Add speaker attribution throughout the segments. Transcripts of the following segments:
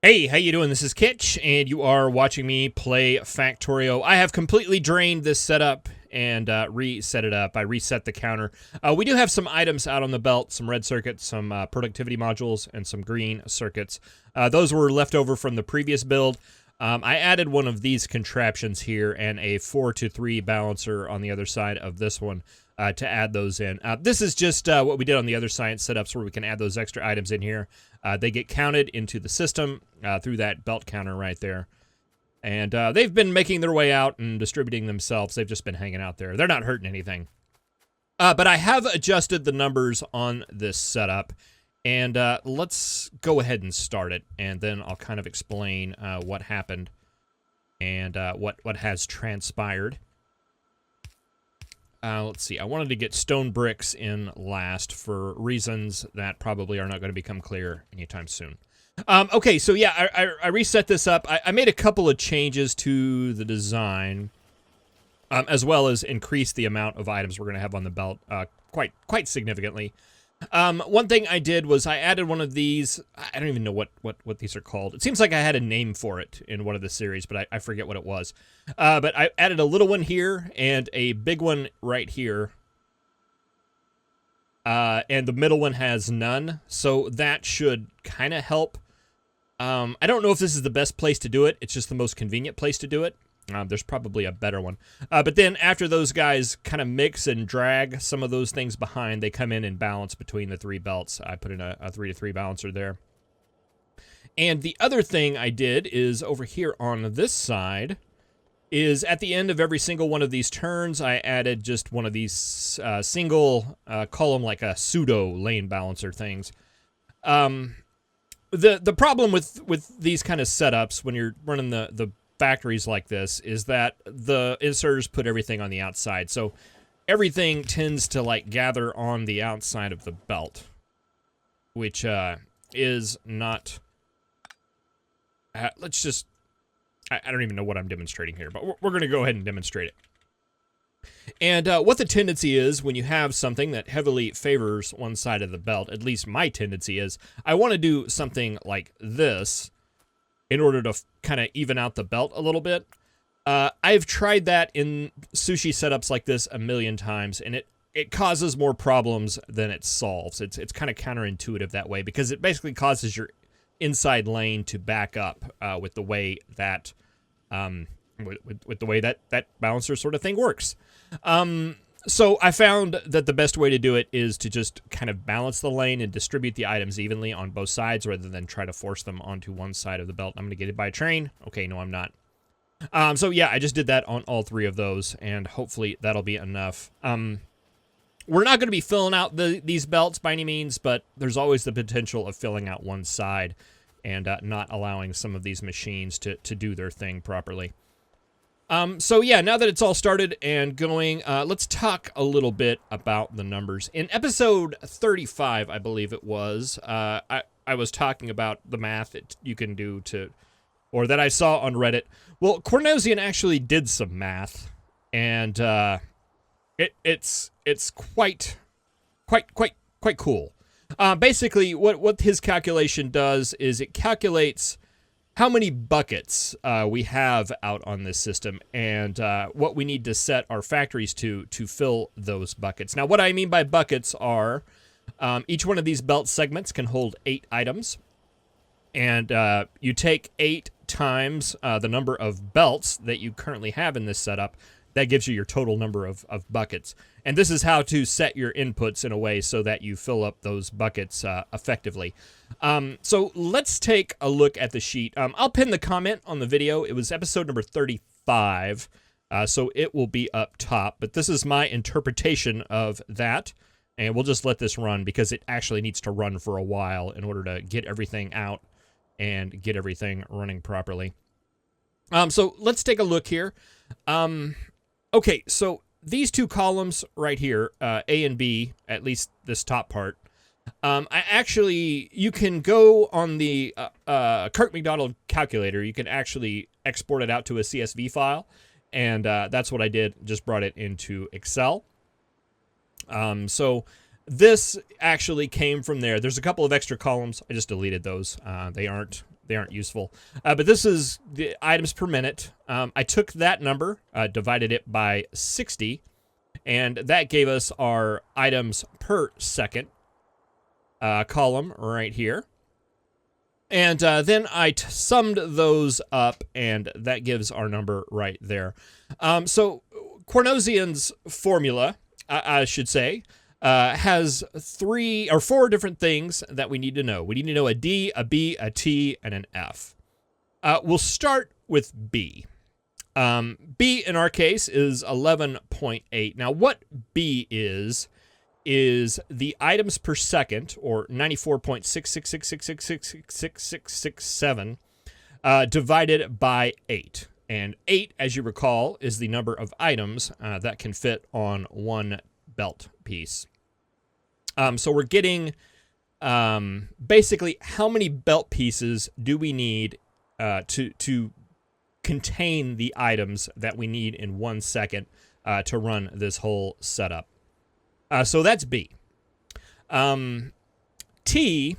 Speaker 1: Hey, how you doing? This is Kitch, and you are watching me play Factorio. I have completely drained this setup and reset it up. I reset the counter. We do have some items out on the belt, some red circuits, some productivity modules, and some green circuits. Those were left over from the previous build. I added one of these contraptions here and a 4-to-3 balancer on the other side of this one to add those in. This is just what we did on the other science setups where we can add those extra items in here. They get counted into the system through that belt counter right there. And they've been making their way out and distributing themselves. They've just been hanging out there. They're not hurting anything. But I have adjusted the numbers on this setup. And let's go ahead and start it. And then I'll kind of explain what happened and what has transpired. Let's see. I wanted to get stone bricks in last for reasons that probably are not going to become clear anytime soon. Okay, so yeah, I reset this up. I made a couple of changes to the design, as well as increase the amount of items we're going to have on the belt quite significantly. One thing I did was I added one of these. I don't even know what these are called. It seems like I had a name for it in one of the series, but I forget what it was. But I added a little one here and a big one right here. And the middle one has none, so that should kind of help. I don't know if this is the best place to do it. It's just the most convenient place to do it. There's probably a better one. But then after those guys kind of mix and drag some of those things behind, they come in and balance between the three belts. I put in a 3-to-3 balancer there. And the other thing I did is over here on this side is at the end of every single one of these turns, I added just one of these single column, like a pseudo lane balancer things. The problem with these kind of setups when you're running the factories like this is that the inserters put everything on the outside, so everything tends to like gather on the outside of the belt, which is not. Let's just. I don't even know what I'm demonstrating here, but we're going to go ahead and demonstrate it. And what the tendency is when you have something that heavily favors one side of the belt, at least my tendency is, I want to do something like this in order to kind of even out the belt a little bit. I've tried that in sushi setups like this a million times, and it causes more problems than it solves. It's kind of counterintuitive that way, because it basically causes your inside lane to back up with the way that with the way that balancer sort of thing works. So I found that the best way to do it is to just kind of balance the lane and distribute the items evenly on both sides rather than try to force them onto one side of the belt. I'm going to get it by a train. Okay, no, I'm not. So yeah, I just did that on all three of those, and hopefully that'll be enough. We're not going to be filling out these belts by any means, but there's always the potential of filling out one side and not allowing some of these machines to do their thing properly. So yeah, now that it's all started and going, let's talk a little bit about the numbers. In episode 35, I believe it was, I was talking about the math that you can do to, or that I saw on Reddit. Well, Cornosian actually did some math, and it's quite cool. Basically, what his calculation does is it calculates how many buckets we have out on this system, and what we need to set our factories to fill those buckets. Now, what I mean by buckets are each one of these belt segments can hold 8 items, and you take 8 times the number of belts that you currently have in this setup. That gives you your total number of buckets. And this is how to set your inputs in a way so that you fill up those buckets effectively. So let's take a look at the sheet. I'll pin the comment on the video. It was episode number 35, so it will be up top. But this is my interpretation of that. And we'll just let this run because it actually needs to run for a while in order to get everything out and get everything running properly. So let's take a look here. Okay, so these two columns right here, A and B, at least this top part, you can go on the Kirk McDonald calculator. You can actually export it out to a CSV file, and that's what I did. Just brought it into Excel. So this actually came from there. There's a couple of extra columns. I just deleted those. They aren't they aren't useful. But this is the items per minute. I took that number, divided it by 60, and that gave us our items per second column right here. And then I summed those up, and that gives our number right there. So Cornosian's formula, I should say, has 3 or 4 different things that we need to know. We need to know a D, a B, a T, and an F. We'll start with B. B in our case is 11.8. Now, what B is the items per second, or 94.666666667, divided by 8. And 8, as you recall, is the number of items that can fit on one belt piece. So we're getting basically how many belt pieces do we need to contain the items that we need in 1 second to run this whole setup. So that's B. T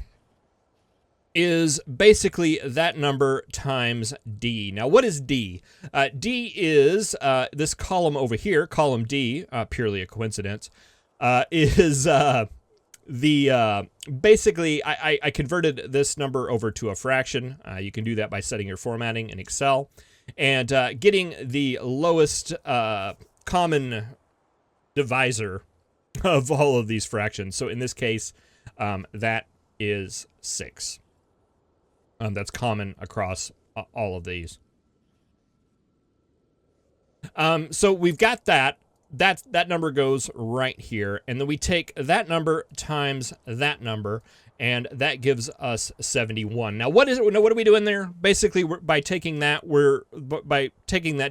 Speaker 1: is basically that number times D. Now, what is D? D is this column over here, column D, purely a coincidence, is basically, I converted this number over to a fraction. You can do that by setting your formatting in Excel and getting the lowest common divisor of all of these fractions. So in this case, that is 6. That's common across all of these. So we've got that. That number goes right here. And then we take that number times that number, and that gives us 71. Now, what is it? What are we doing there? Basically, by taking that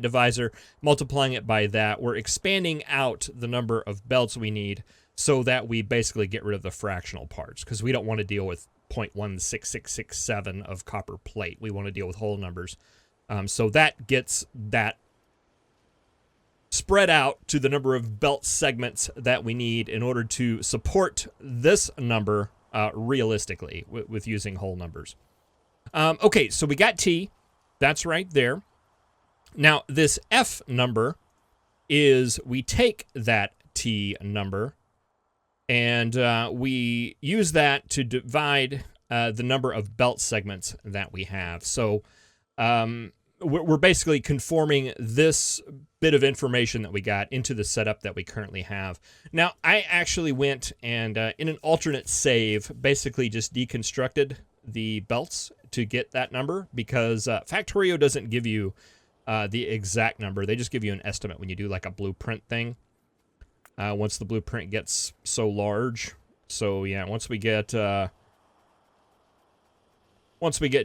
Speaker 1: divisor, multiplying it by that, we're expanding out the number of belts we need so that we basically get rid of the fractional parts, because we don't want to deal with 0.16667 of copper plate. We want to deal with whole numbers. So that gets that spread out to the number of belt segments that we need in order to support this number realistically with using whole numbers. Okay, so we got T. That's right there. Now, this F number is we take that T number and we use that to divide the number of belt segments that we have. So we're basically conforming this bit of information that we got into the setup that we currently have. Now, I actually went and in an alternate save, basically just deconstructed the belts to get that number, because Factorio doesn't give you the exact number. They just give you an estimate when you do like a blueprint thing. Once the blueprint gets so large. So yeah, once we get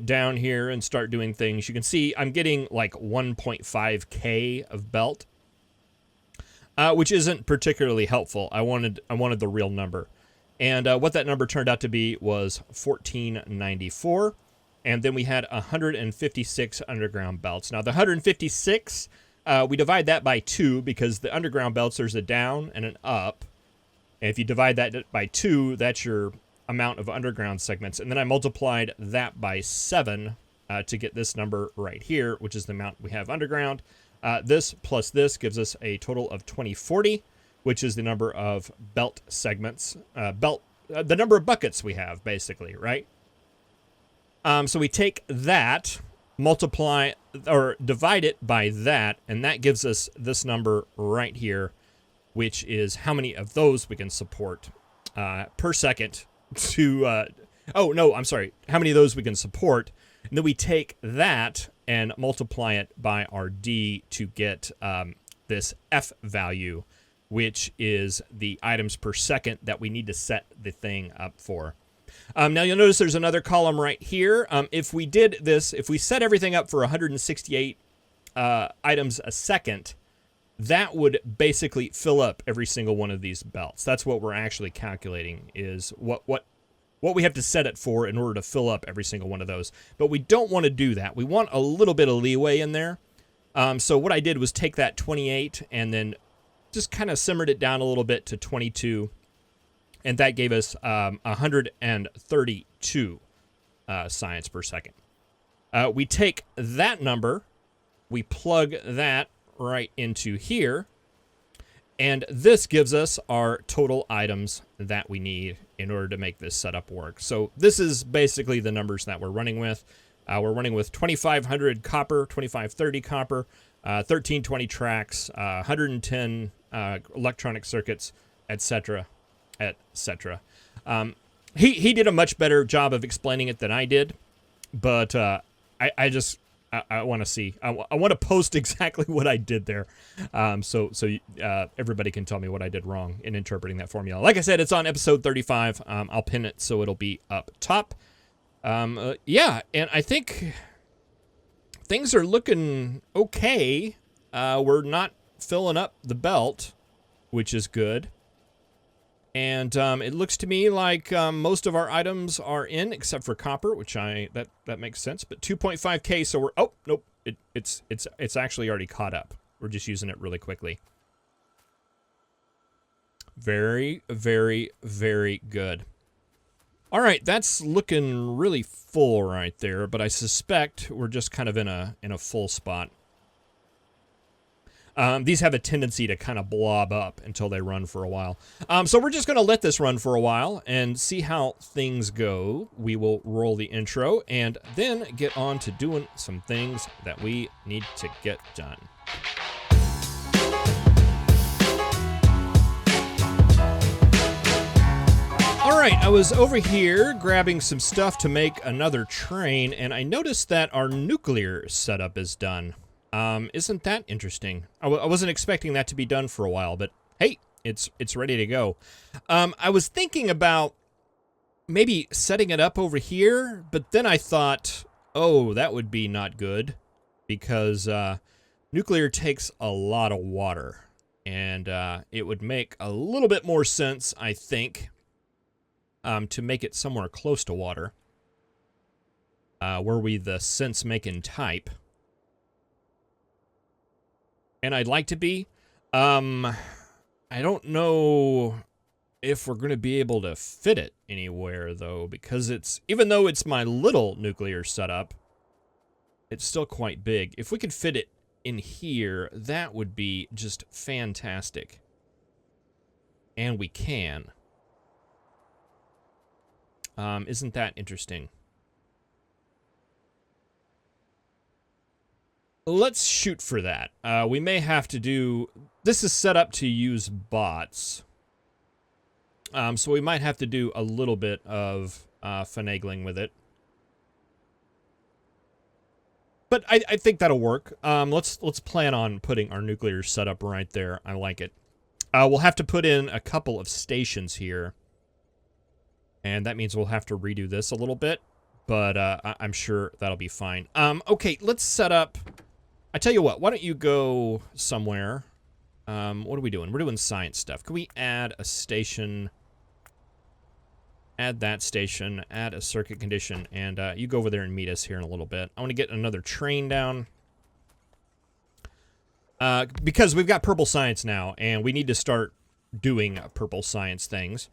Speaker 1: down here and start doing things, you can see I'm getting like 1.5K of belt, which isn't particularly helpful. I wanted the real number. And what that number turned out to be was 1494. And then we had 156 underground belts. Now, the 156, we divide that by 2 because the underground belts, there's a down and an up. And if you divide that by 2, that's your amount of underground segments. And then I multiplied that by 7 to get this number right here, which is the amount we have underground. This plus this gives us a total of 2040, which is the number of belt segments, the number of buckets we have, basically, right? So we take that, multiply or divide it by that, and that gives us this number right here, which is how many of those we can support per second to, how many of those we can support. And then we take that and multiply it by our D to get this F value, which is the items per second that we need to set the thing up for. Now you'll notice there's another column right here. If we did this, if we set everything up for 168 items a second, that would basically fill up every single one of these belts. That's what we're actually calculating, is what we have to set it for in order to fill up every single one of those. But we don't want to do that. We want a little bit of leeway in there. So what I did was take that 28 and then just kind of simmered it down a little bit to 22. And that gave us 132 science per second. We take that number, we plug that right into here, and this gives us our total items that we need in order to make this setup work. So this is basically the numbers that we're running with. We're running with 2,500 copper, 2,530 copper, 1320 tracks, 110 electronic circuits, etc., etc. He did a much better job of explaining it than I did, but I want to see. I want to post exactly what I did there, so everybody can tell me what I did wrong in interpreting that formula. Like I said, it's on episode 35. I'll pin it so it'll be up top. Yeah, and I think things are looking okay. We're not filling up the belt, which is good. And it looks to me like most of our items are in, except for copper, which that makes sense. But 2.5K, so we're nope, it's actually already caught up. We're just using it really quickly. Very, very, very good. All right, that's looking really full right there, but I suspect we're just kind of in a full spot. These have a tendency to kind of blob up until they run for a while. So we're just going to let this run for a while and see how things go. We will roll the intro and then get on to doing some things that we need to get done. All right, I was over here grabbing some stuff to make another train, and I noticed that our nuclear setup is done. Isn't that interesting? I wasn't expecting that to be done for a while, but hey, it's ready to go. I was thinking about maybe setting it up over here, but then I thought, oh, that would be not good because nuclear takes a lot of water, and it would make a little bit more sense, I think, to make it somewhere close to water. Were we the sense-making type? And I'd like to be. I don't know if we're going to be able to fit it anywhere, though, because even though it's my little nuclear setup, it's still quite big. If we could fit it in here, that would be just fantastic. And we can. Isn't that interesting? Let's shoot for that. We may have to do... This is set up to use bots. So we might have to do a little bit of finagling with it. But I think that'll work. Let's plan on putting our nuclear setup right there. I like it. We'll have to put in a couple of stations here. And that means we'll have to redo this a little bit. But I'm sure that'll be fine. Okay, let's set up... I tell you what, why don't you go somewhere? What are we doing? We're doing science stuff. Can we add a station? Add that station, add a circuit condition, and you go over there and meet us here in a little bit. I want to get another train down. Because we've got purple science now, and we need to start doing purple science things.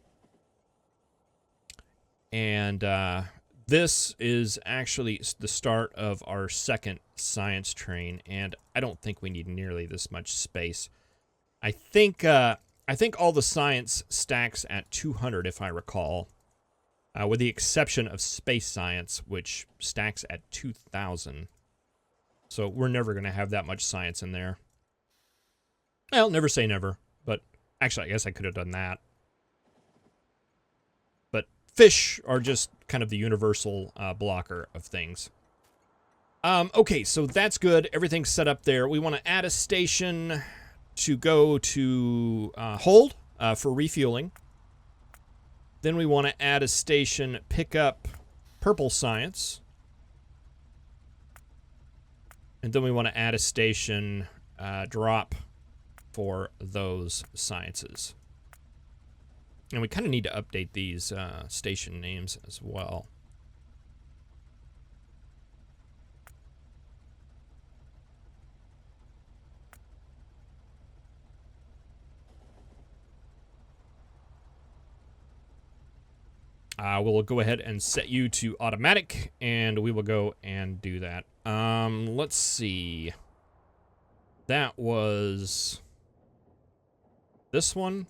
Speaker 1: And this is actually the start of our second science train, and I don't think we need nearly this much space. I think all the science stacks at 200, if I recall, with the exception of space science, which stacks at 2,000. So we're never going to have that much science in there. Well, never say never, but actually, I guess I could have done that. But fish are just kind of the universal blocker of things. Okay, so that's good. Everything's set up there. We want to add a station to go to hold for refueling. Then we want to add a station, pick up purple science. And then we want to add a station, drop for those sciences. And we kind of need to update these station names as well. We'll go ahead and set you to automatic, and we will go and do that. Let's see. That was this one.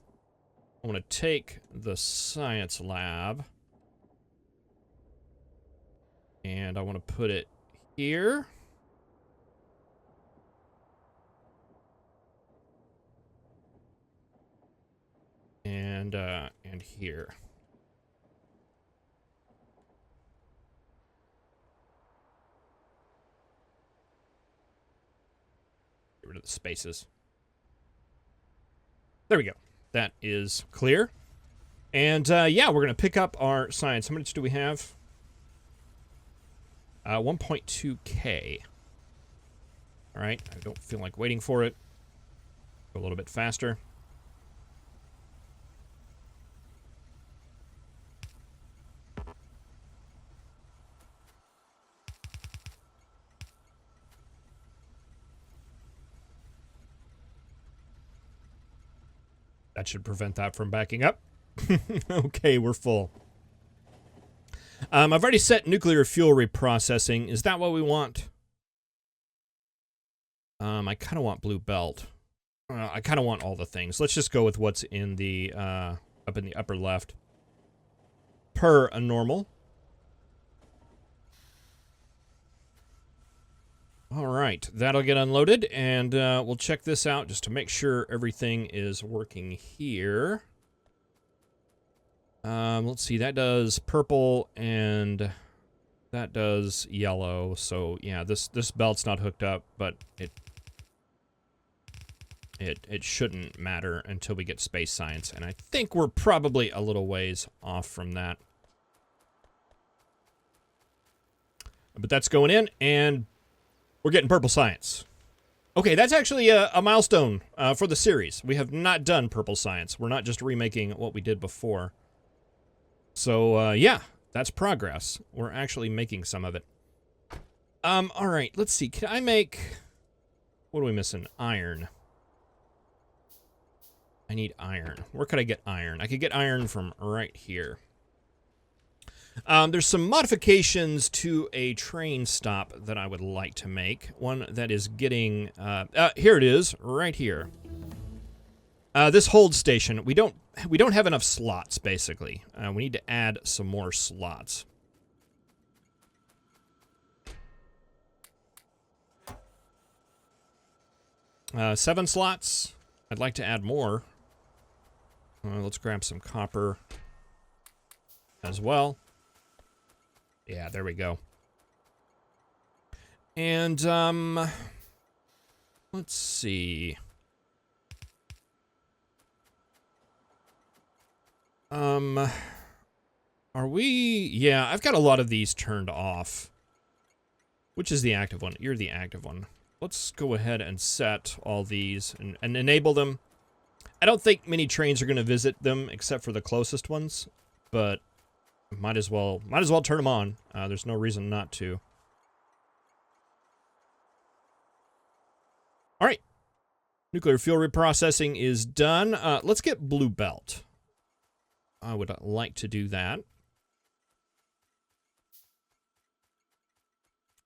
Speaker 1: I want to take the science lab, and I want to put it here. And here. Get rid of the spaces. There we go. That is clear. And yeah, we're going to pick up our science. How much do we have? 1.2K. All right. I don't feel like waiting for it. Go a little bit faster. That should prevent that from backing up. Okay, we're full. I've already set nuclear fuel reprocessing. Is that what we want? I kind of want blue belt. I kind of want all the things. Let's just go with what's in the up in the upper left. Per a normal. All right, that'll get unloaded, and we'll check this out just to make sure everything is working here. Let's see, that does purple, and that does yellow. So yeah, this belt's not hooked up, but it shouldn't matter until we get space science, and I think we're probably a little ways off from that. But that's going in, and we're getting purple science. Okay, that's actually a milestone for the series. We have not done purple science. We're not just remaking what we did before. So, yeah, that's progress. We're actually making some of it. All right, let's see. Can I make... What are we missing? Iron. I need iron. Where could I get iron? I could get iron from right here. There's some modifications to a train stop that I would like to make. One that is getting... here it is, right here. This hold station, we don't have enough slots, basically. We need to add some more slots. Seven slots. I'd like to add more. Let's grab some copper as well. Yeah, there we go. And, let's see. Are we... Yeah, I've got a lot of these turned off. Which is the active one? You're the active one. Let's go ahead and set all these and enable them. I don't think many trains are going to visit them except for the closest ones, but might as well turn them on. There's no reason not to. All right. Nuclear fuel reprocessing is done. Let's get blue belt. I would like to do that.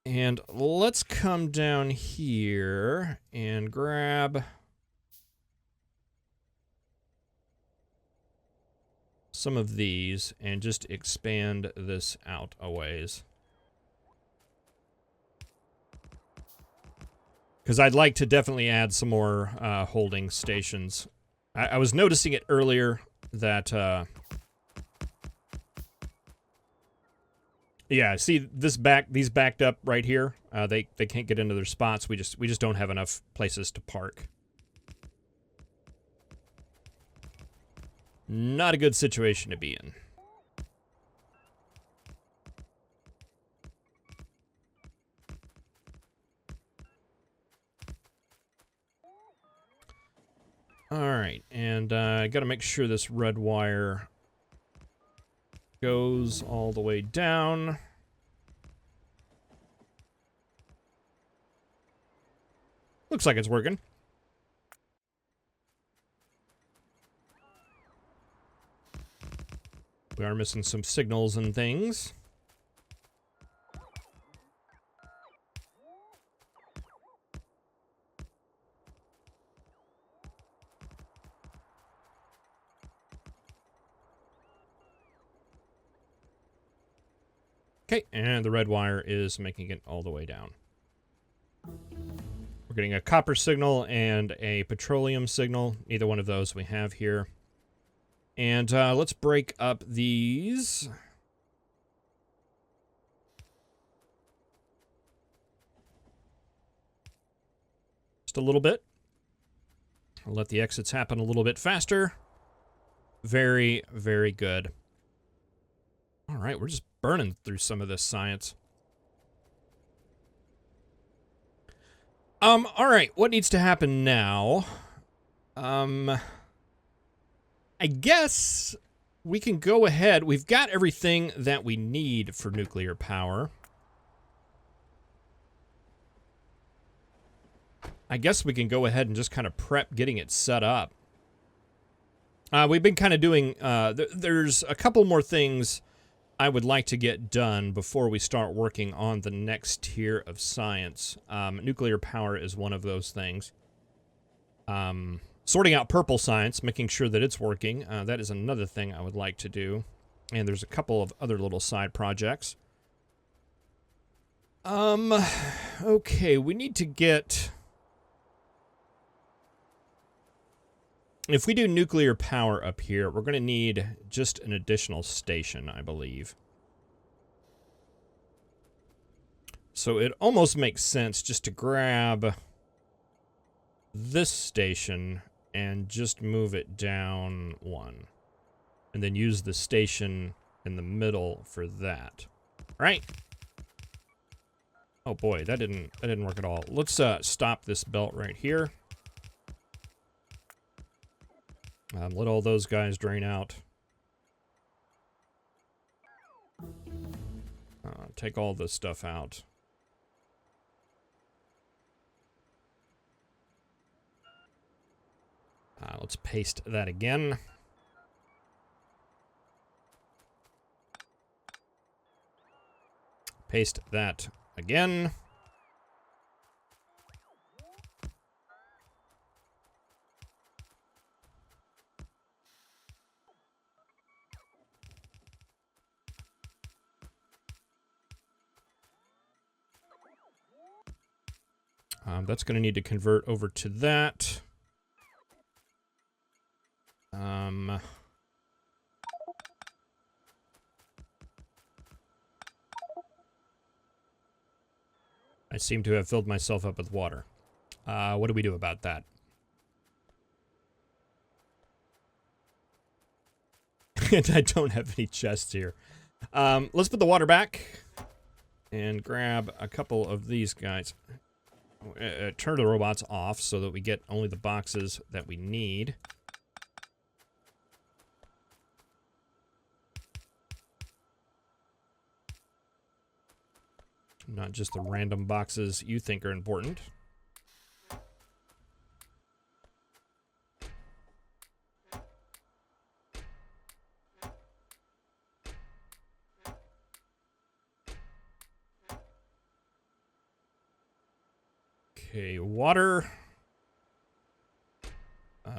Speaker 1: And let's come down here and grab some of these and just expand this out a ways. Because I'd like to definitely add some more holding stations. I was noticing it earlier that... yeah, see these backed up right here. They can't get into their spots. We just don't have enough places to park. Not a good situation to be in. All right, and I got to make sure this red wire goes all the way down. Looks like it's working. We are missing some signals and things. Okay, and the red wire is making it all the way down. We're getting a copper signal and a petroleum signal. Neither one of those we have here. And let's break up these. Just a little bit. I'll let the exits happen a little bit faster. Very, very good. All right, we're just burning through some of this science. All right, what needs to happen now? I guess we can go ahead. We've got everything that we need for nuclear power. I guess we can go ahead and just kind of prep getting it set up. We've been kind of doing, there's a couple more things I would like to get done before we start working on the next tier of science. Nuclear power is one of those things. Sorting out purple science, making sure that it's working. That is another thing I would like to do. And there's a couple of other little side projects. Okay, we need to get... If we do nuclear power up here, we're going to need just an additional station, I believe. So it almost makes sense just to grab this station and just move it down one. And then use the station in the middle for that. Right? Oh boy, that didn't work at all. Let's stop this belt right here. Let all those guys drain out. Take all this stuff out. Let's paste that again. Paste that again. That's going to need to convert over to that. I seem to have filled myself up with water. What do we do about that? And I don't have any chests here. Let's put the water back and grab a couple of these guys. Turn the robots off so that we get only the boxes that we need. Not just the random boxes you think are important. Okay, water.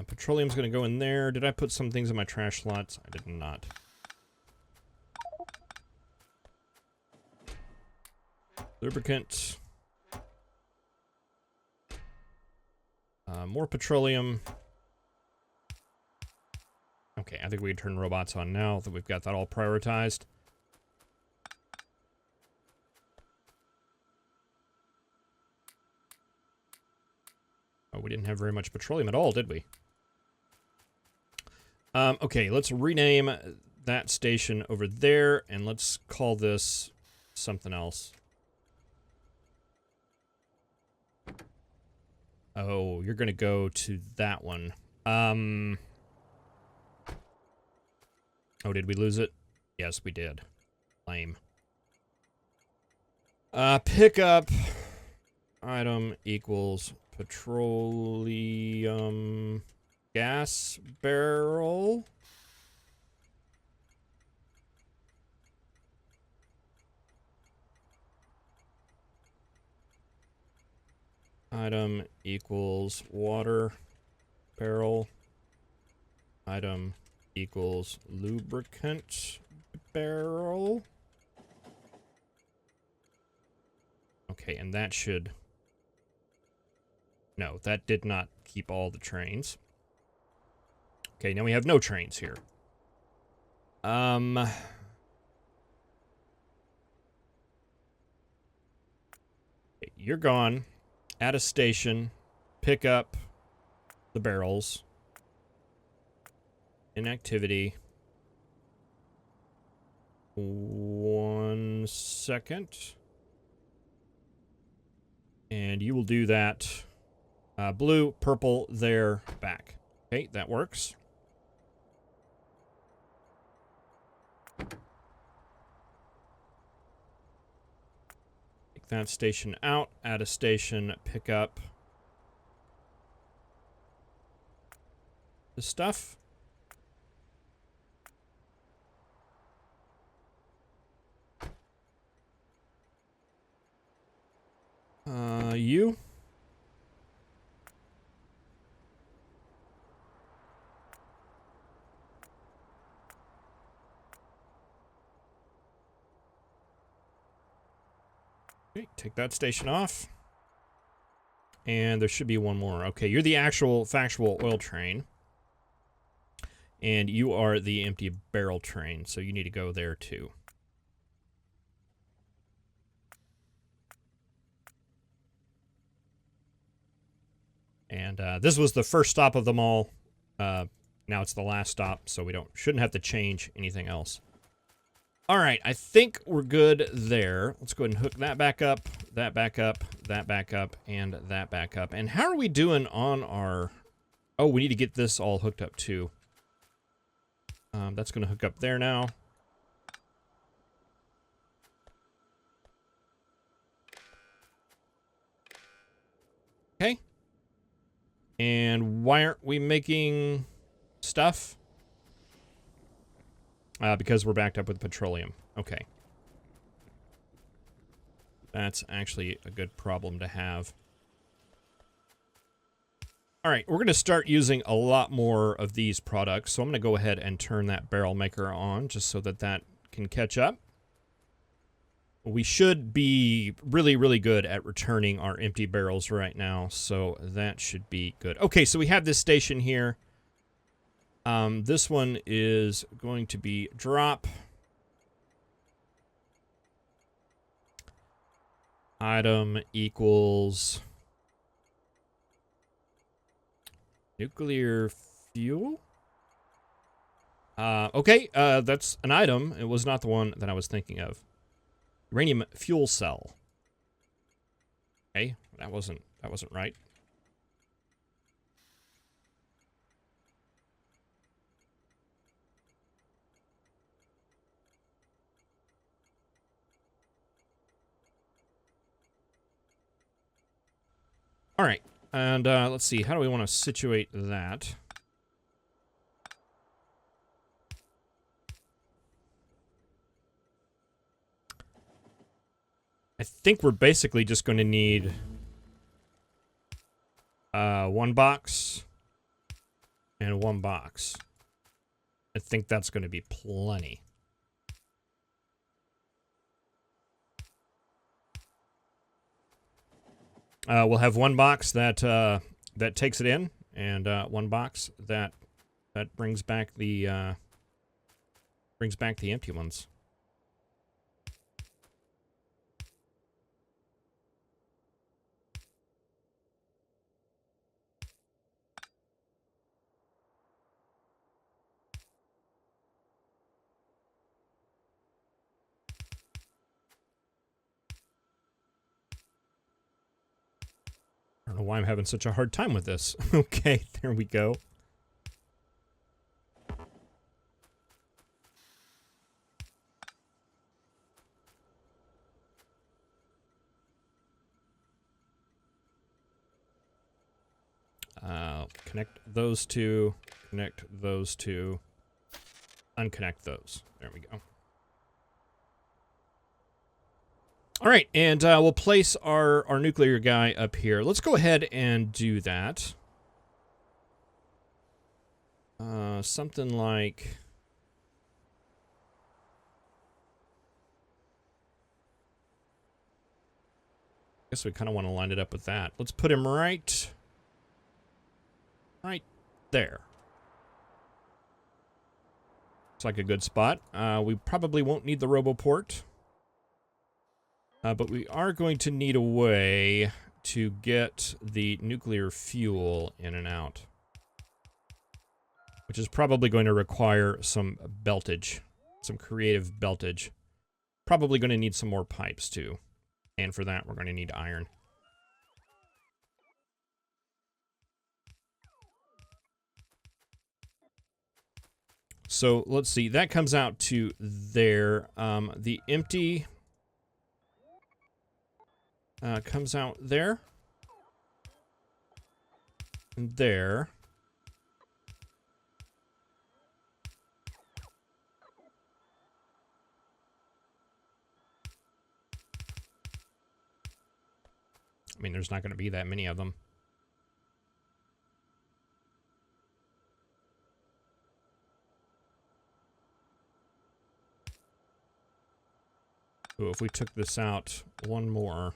Speaker 1: Petroleum's going to go in there. Did I put some things in my trash slots? I did not. Lubricant. More petroleum. Okay, I think we can turn robots on now that we've got that all prioritized. Oh, we didn't have very much petroleum at all, did we? Okay, let's rename that station over there, and let's call this something else. Oh, you're going to go to that one. Oh, did we lose it? Yes, we did. Lame. Pickup item equals petroleum gas barrel. Item equals water barrel. Item equals lubricant barrel. Okay, and that should... No, that did not keep all the trains. Okay, now we have no trains here. You're gone. At a station. Pick up the barrels. Inactivity. 1 second. And you will do that. Blue, purple, there, back. Okay, that works. Take that station out. Add a station. Pick up the stuff. You. Okay, take that station off. And there should be one more. Okay, you're the actual factual oil train. And you are the empty barrel train, so you need to go there too. And this was the first stop of them all. Now it's the last stop, so we shouldn't have to change anything else. All right, I think we're good there. Let's go ahead and hook that back up, that back up, that back up, and that back up. And how are we doing on our... Oh, we need to get this all hooked up too. That's going to hook up there now. Okay. And why aren't we making stuff? Because we're backed up with petroleum. Okay. That's actually a good problem to have. All right, we're going to start using a lot more of these products. So I'm going to go ahead and turn that barrel maker on just so that that can catch up. We should be really, really good at returning our empty barrels right now. So that should be good. Okay, so we have this station here. This one is going to be drop. Item equals nuclear fuel. Okay, that's an item. It was not the one that I was thinking of. Uranium fuel cell. Okay, that wasn't right. All right, and let's see. How do we want to situate that? I think we're basically just going to need one box and one box. I think that's going to be plenty. We'll have one box that that takes it in, and one box that brings back the empty ones. I don't know why I'm having such a hard time with this. Okay, there we go. Connect those two, unconnect those. There we go. All right, and we'll place our nuclear guy up here. Let's go ahead and do that. Something like... I guess we kind of want to line it up with that. Let's put him right there. Looks like a good spot. We probably won't need the roboport. But we are going to need a way to get the nuclear fuel in and out. Which is probably going to require some beltage. Some creative beltage. Probably going to need some more pipes, too. And for that, we're going to need iron. So, let's see. That comes out to there. The empty... comes out there. And there. I mean, there's not going to be that many of them. Ooh, if we took this out one more...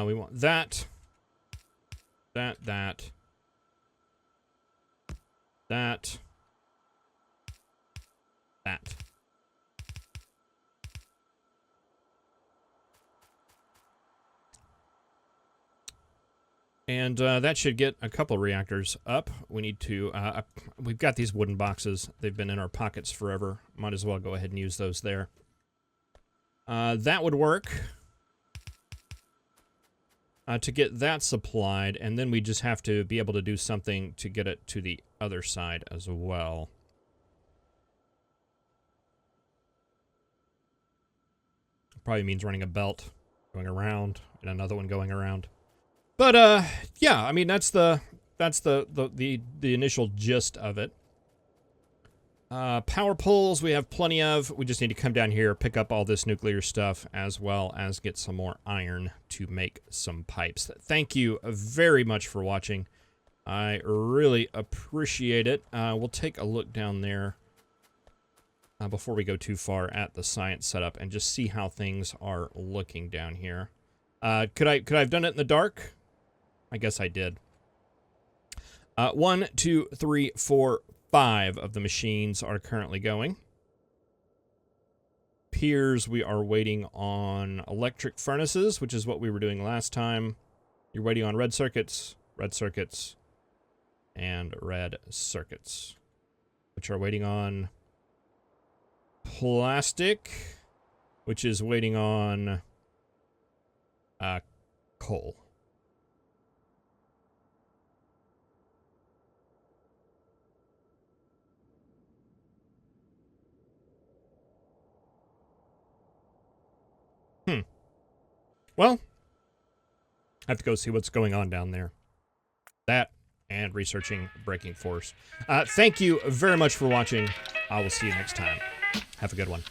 Speaker 1: we want that, that. And that should get a couple reactors up. We need to, we've got these wooden boxes. They've been in our pockets forever. Might as well go ahead and use those there. That would work. To get that supplied, and then we just have to be able to do something to get it to the other side as well. Probably means running a belt, going around, and another one going around. But, yeah, I mean, that's the initial gist of it. Power poles we have plenty of. We just need to come down here, pick up all this nuclear stuff, as well as get some more iron to make some pipes. Thank you very much for watching. I really appreciate it. We'll take a look down there before we go too far at the science setup and just see how things are looking down here. Could I have done it in the dark? I guess I did. 1, 2, 3, 4, 5 of the machines are currently going. Piers, we are waiting on electric furnaces, which is what we were doing last time. You're waiting on red circuits, and red circuits, which are waiting on plastic, which is waiting on coal. Well, I have to go see what's going on down there. That and researching braking force. Thank you very much for watching. I will see you next time. Have a good one.